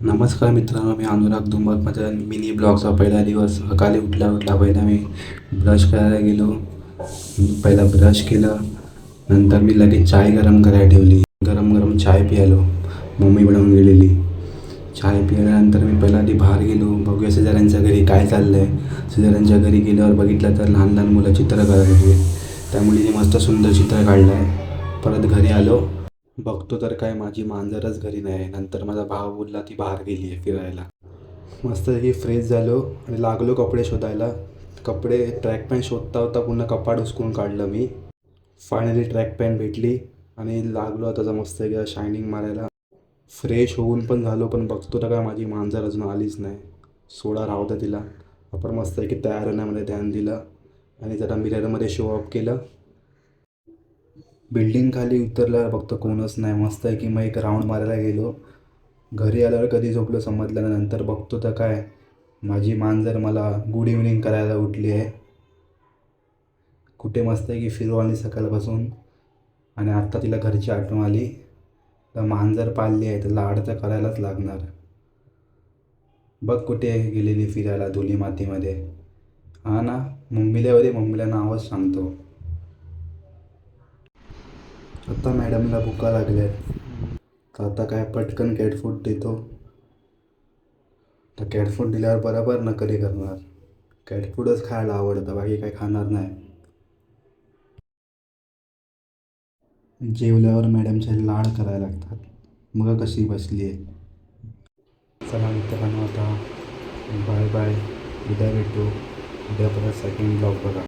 नमस्कार मित्रांनो, मी अनुराग धुमाळ. माझ्या मिनी ब्लॉगचा पहिला दिवस. सकाळी उठल्या पहिला मी ब्रश करायला गेलो. पहिला ब्रश केलं, नंतर मी लगेच चाय गरम करायला ठेवली. गरम गरम चाय प्यायलो, मम्मी बनवून गेलेली. चाय पिल्यानंतर मी पहिला आधी बाहेर गेलो, बघूया शेजाऱ्यांच्या घरी काय चाललं आहे. शेजाऱ्यांच्या घरी गेल्यावर बघितलं तर लहान लहान मुलं चित्र काढायची. त्या मुलीने मस्त सुंदर चित्र काढलं आहे. परत घरी आलो, बघतो तर काय माझी मांजरच घरी नाही आहे. नंतर माझा भाव बोलला ती बाहेर गेली आहे फिरायला. मस्तपैकी फ्रेश झालो आणि लागलो कपडे शोधायला. कपडे ट्रॅक पॅन्ट शोधता होता पूर्ण कपाट उचकून काढलं मी. फायनली ट्रॅक पॅन्ट भेटली आणि लागलो आता मस्त एकदा शायनिंग मारायला. फ्रेश होऊन पण झालो, पण बघतो तर काय माझी मांजर अजून आलीच नाही. सोडा राहू द्या तिला. आपण मस्त की तयार होण्यामध्ये ध्यान दिलं आणि जरा मिररमध्ये शो ऑफ केलं. बिल्डिंग खाली उतरल्यावर बघतो कोणच नाही. मस्त आहे की मग एक राऊंड मारायला गेलो. घरी आल्यावर कधी झोपलो समजलं नाही. नंतर बघतो तर काय माझी मांजर मला गुड इव्हनिंग करायला उठली आहे. कुठे मस्त आहे की फिरू आली सकाळपासून आणि आत्ता तिला घरची आठवण आली. तर मांजर पाळली आहे तर लाड तर करायलाच लागणार. बघ कुठे गेलेली फिरायला धुली मातीमध्ये. हा ना, मम्मीला नावच सांगतो. आता मॅडमला भुका लागल्यात, तर आता काय पटकन कॅट फूड देतो. तर कॅट फूड दिल्यावर बरोबर नकली करणार. कॅट फूडच खायला आवडतं, बाकी काय खाणार नाही. जेवल्यावर मॅडमचे लाड करायला लागतात. मग कशी बसली आहे. चला मित्रांनो, आता बाय बाय. उद्या भेटू. उद्या परत सेकंड ब्लॉग बघा.